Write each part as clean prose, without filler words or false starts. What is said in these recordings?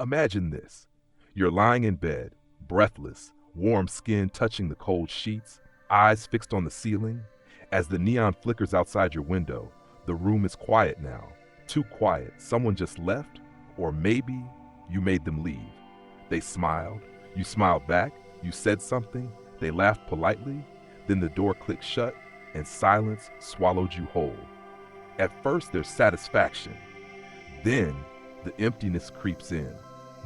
Imagine this. You're lying in bed, breathless, warm skin touching the cold sheets, eyes fixed on the ceiling. As the neon flickers outside your window, the room is quiet now. Too quiet. Someone just left, or maybe you made them leave. They smiled. You smiled back. You said something. They laughed politely. Then the door clicked shut, and silence swallowed you whole. At first, there's satisfaction. Then, the emptiness creeps in.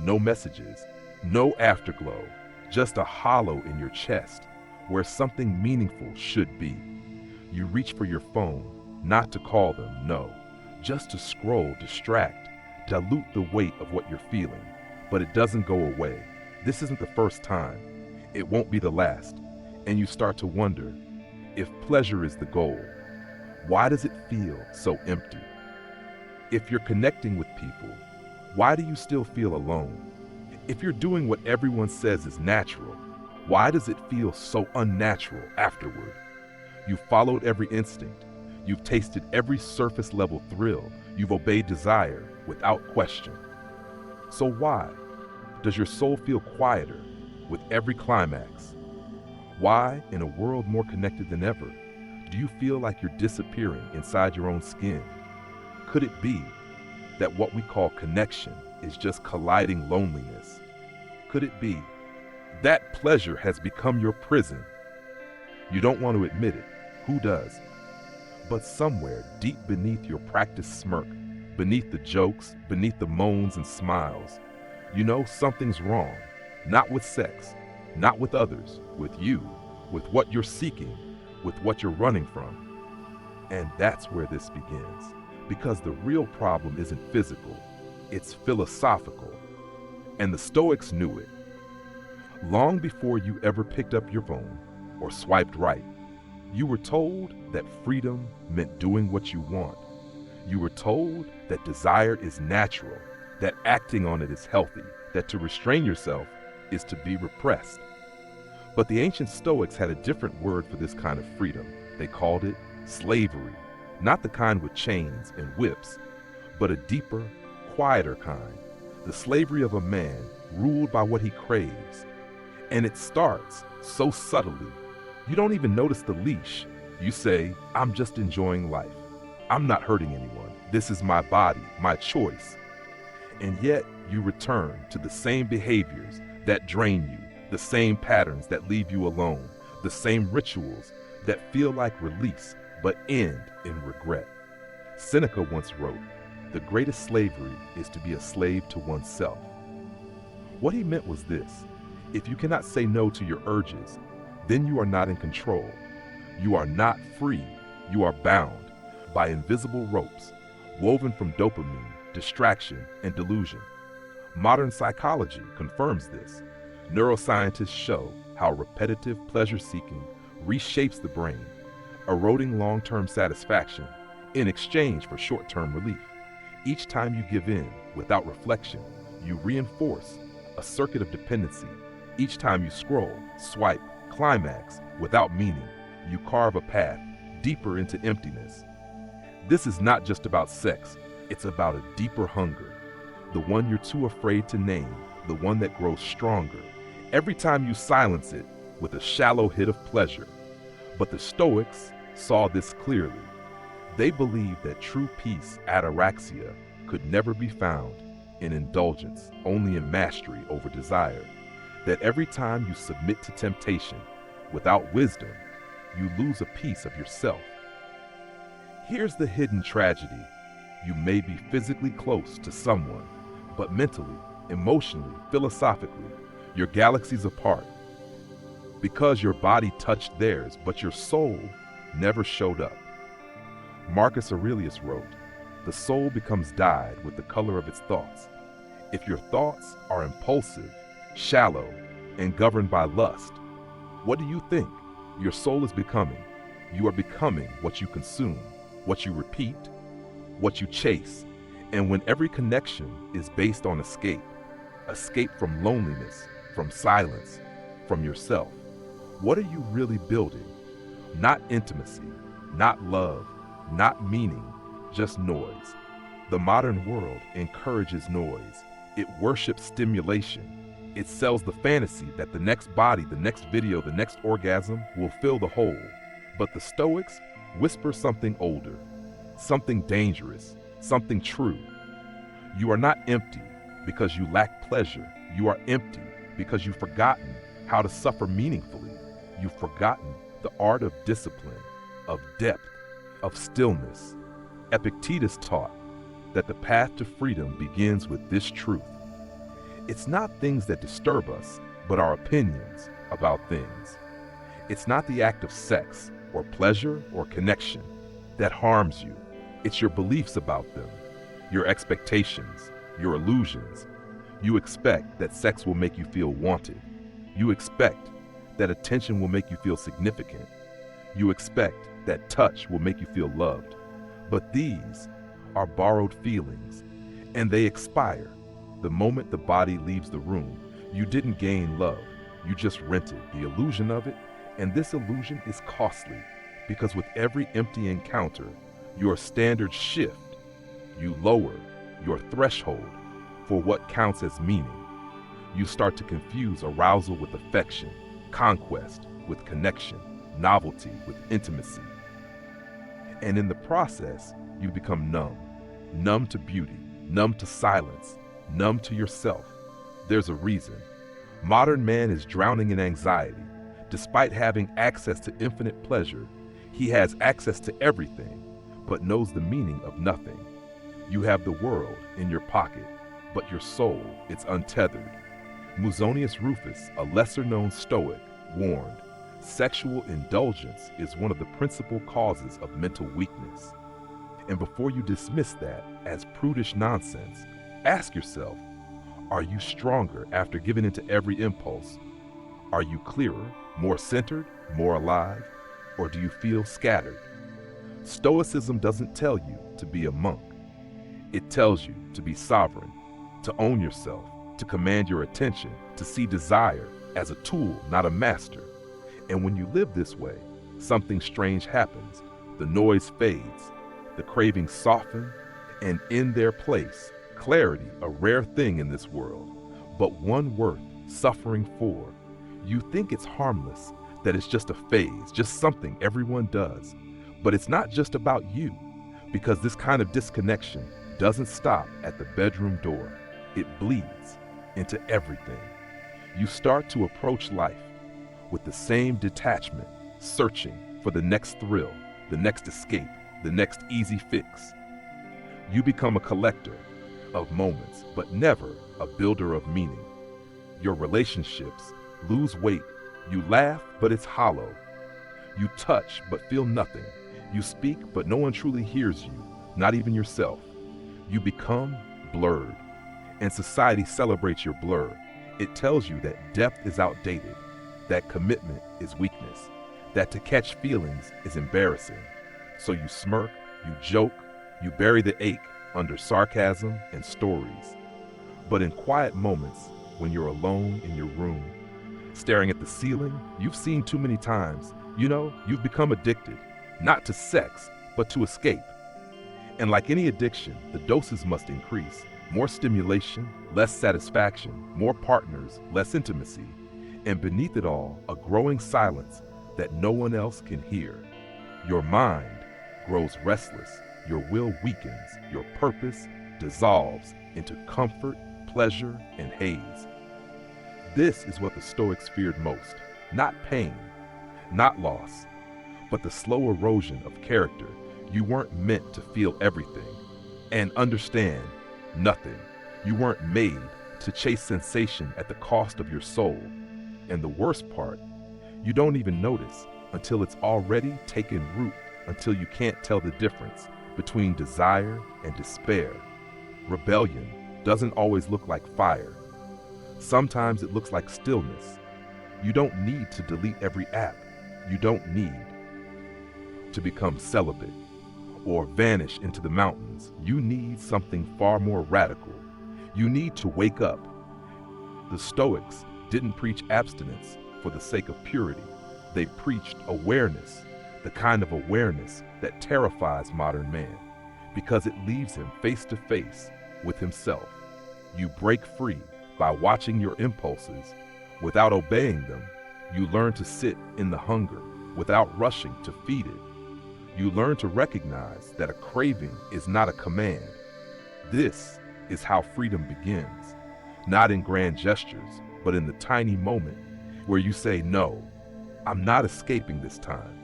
No messages, no afterglow, just a hollow in your chest where something meaningful should be. You reach for your phone, not to call them, no, just to scroll, distract, dilute the weight of what you're feeling. But it doesn't go away. This isn't the first time. It won't be the last. And you start to wonder, if pleasure is the goal, why does it feel so empty? If you're connecting with people, why do you still feel alone? If you're doing what everyone says is natural, why does it feel so unnatural afterward? You've followed every instinct. You've tasted every surface level thrill. You've obeyed desire without question. So why does your soul feel quieter with every climax? Why, in a world more connected than ever, do you feel like you're disappearing inside your own skin? Could it be that what we call connection is just colliding loneliness? Could it be that pleasure has become your prison? You don't want to admit it. Who does? But somewhere deep beneath your practiced smirk, beneath the jokes, beneath the moans and smiles, you know something's wrong. Not with sex, not with others, with you, with what you're seeking, with what you're running from. And that's where this begins. Because the real problem isn't physical, it's philosophical. And the Stoics knew it. Long before you ever picked up your phone or swiped right, you were told that freedom meant doing what you want. You were told that desire is natural, that acting on it is healthy, that to restrain yourself is to be repressed. But the ancient Stoics had a different word for this kind of freedom. They called it slavery. Not the kind with chains and whips, but a deeper, quieter kind. The slavery of a man ruled by what he craves. And it starts so subtly. You don't even notice the leash. You say, I'm just enjoying life. I'm not hurting anyone. This is my body, my choice. And yet you return to the same behaviors that drain you, the same patterns that leave you alone, the same rituals that feel like release but end in regret. Seneca once wrote, "The greatest slavery is to be a slave to oneself." What he meant was this: if you cannot say no to your urges, then you are not in control. You are not free. You are bound by invisible ropes, woven from dopamine, distraction, and delusion. Modern psychology confirms this. Neuroscientists show how repetitive pleasure-seeking reshapes the brain, eroding long-term satisfaction in exchange for short-term relief. Each time you give in without reflection, you reinforce a circuit of dependency. Each time you scroll, swipe, climax without meaning, you carve a path deeper into emptiness. This is not just about sex, it's about a deeper hunger, the one you're too afraid to name, the one that grows stronger every time you silence it with a shallow hit of pleasure. But the Stoics saw this clearly. They believed that true peace, ataraxia, could never be found in indulgence, only in mastery over desire. That every time you submit to temptation without wisdom, you lose a piece of yourself. Here's the hidden tragedy. You may be physically close to someone, but mentally, emotionally, philosophically, you're galaxies apart. Because your body touched theirs, but your soul never showed up. Marcus Aurelius wrote, "The soul becomes dyed with the color of its thoughts." If your thoughts are impulsive, shallow, and governed by lust, what do you think your soul is becoming? You are becoming what you consume, what you repeat, what you chase. And when every connection is based on escape from loneliness, from silence, from yourself, what are you really building? Not intimacy, not love, not meaning, just noise. The modern world encourages noise. It worships stimulation. It sells the fantasy that the next body, the next video, the next orgasm will fill the hole. But the Stoics whisper something older, something dangerous, something true. You are not empty because you lack pleasure. You are empty because you've forgotten how to suffer meaningfully. You've forgotten the art of discipline, of depth, of stillness. Epictetus taught that the path to freedom begins with this truth. It's not things that disturb us, but our opinions about things. It's not the act of sex or pleasure or connection that harms you. It's your beliefs about them, your expectations, your illusions. You expect that sex will make you feel wanted. You expect that attention will make you feel significant. You expect that touch will make you feel loved. But these are borrowed feelings, and they expire. The moment the body leaves the room, you didn't gain love. You just rented the illusion of it, and this illusion is costly because with every empty encounter, your standards shift. You lower your threshold for what counts as meaning. You start to confuse arousal with affection, conquest with connection, novelty with intimacy. And in the process, you become numb to beauty, numb to silence, numb to yourself. There's a reason. Modern man is drowning in anxiety. Despite having access to infinite pleasure, he has access to everything, but knows the meaning of nothing. You have the world in your pocket, but your soul is untethered. Musonius Rufus, a lesser-known Stoic, warned, sexual indulgence is one of the principal causes of mental weakness. And before you dismiss that as prudish nonsense, ask yourself, are you stronger after giving into every impulse? Are you clearer, more centered, more alive? Or do you feel scattered? Stoicism doesn't tell you to be a monk. It tells you to be sovereign, to own yourself, to command your attention, to see desire as a tool, not a master. And when you live this way, something strange happens. The noise fades, the cravings soften, and in their place, clarity, a rare thing in this world, but one worth suffering for. You think it's harmless, that it's just a phase, just something everyone does. But it's not just about you, because this kind of disconnection doesn't stop at the bedroom door. It bleeds into everything. You start to approach life with the same detachment, searching for the next thrill, the next escape, the next easy fix. You become a collector of moments, but never a builder of meaning. Your relationships lose weight. You laugh, but it's hollow. You touch, but feel nothing. You speak, but no one truly hears you, not even yourself. You become blurred, and society celebrates your blur. It tells you that depth is outdated, that commitment is weakness, that to catch feelings is embarrassing. So you smirk, you joke, you bury the ache under sarcasm and stories. But in quiet moments, when you're alone in your room, staring at the ceiling you've seen too many times, you've become addicted, not to sex, but to escape. And like any addiction, the doses must increase. More stimulation, less satisfaction, more partners, less intimacy, and beneath it all, a growing silence that no one else can hear. Your mind grows restless, your will weakens, your purpose dissolves into comfort, pleasure, and haze. This is what the Stoics feared most, not pain, not loss, but the slow erosion of character. You weren't meant to feel everything and understand nothing. You weren't made to chase sensation at the cost of your soul. And the worst part, you don't even notice until it's already taken root, until you can't tell the difference between desire and despair. Rebellion doesn't always look like fire. Sometimes it looks like stillness. You don't need to delete every app. You don't need to become celibate or vanish into the mountains. You need something far more radical. You need to wake up. The Stoics didn't preach abstinence for the sake of purity. They preached awareness, the kind of awareness that terrifies modern man, because it leaves him face to face with himself. You break free by watching your impulses without obeying them. You learn to sit in the hunger without rushing to feed it. You learn to recognize that a craving is not a command. This is how freedom begins, not in grand gestures, but in the tiny moment where you say, no, I'm not escaping this time.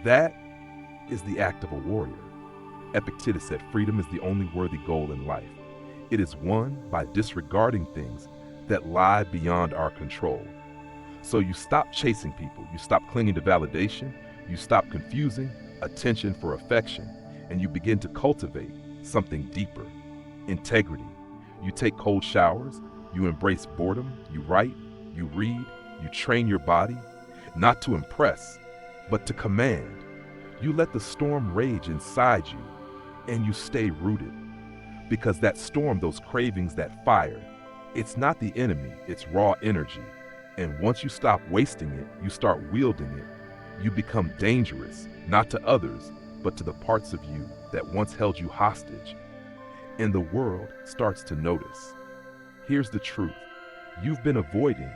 That is the act of a warrior. Epictetus said freedom is the only worthy goal in life. It is won by disregarding things that lie beyond our control. So you stop chasing people, you stop clinging to validation, you stop confusing attention for affection, and you begin to cultivate something deeper, integrity. You take cold showers, you embrace boredom, you write, you read, you train your body, not to impress, but to command. You let the storm rage inside you, and you stay rooted. Because that storm, those cravings, that fire, it's not the enemy, it's raw energy. And once you stop wasting it, you start wielding it. You become dangerous, not to others, but to the parts of you that once held you hostage. And the world starts to notice. Here's the truth. You've been avoiding.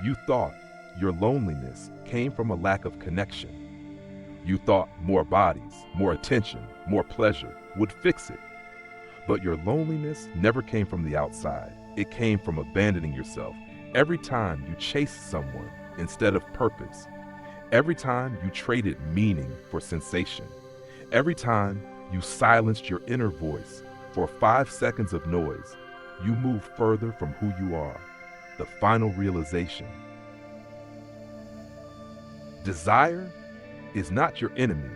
You thought your loneliness came from a lack of connection. You thought more bodies, more attention, more pleasure would fix it. But your loneliness never came from the outside. It came from abandoning yourself. Every time you chased someone instead of purpose, every time you traded meaning for sensation, every time you silenced your inner voice for 5 seconds of noise, you move further from who you are. The final realization. Desire is not your enemy,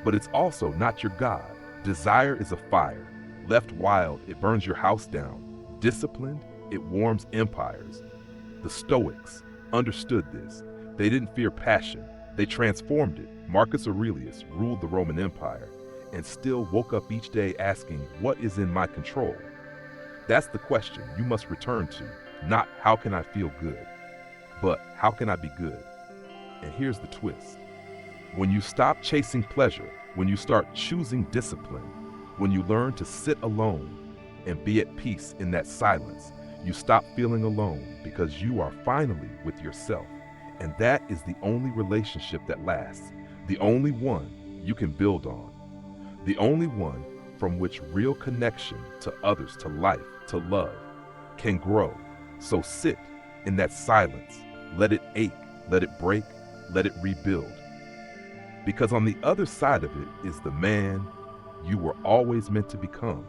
but it's also not your God. Desire is a fire. Left wild, it burns your house down. Disciplined, it warms empires. The Stoics understood this. They didn't fear passion. They transformed it. Marcus Aurelius ruled the Roman Empire and still woke up each day asking, what is in my control? That's the question you must return to. Not how can I feel good, but how can I be good? And here's the twist. When you stop chasing pleasure, when you start choosing discipline, when you learn to sit alone and be at peace in that silence, you stop feeling alone because you are finally with yourself. And that is the only relationship that lasts, the only one you can build on, the only one from which real connection to others, to life, to love can grow. So sit in that silence, let it ache, let it break, let it rebuild. Because on the other side of it is the man you were always meant to become.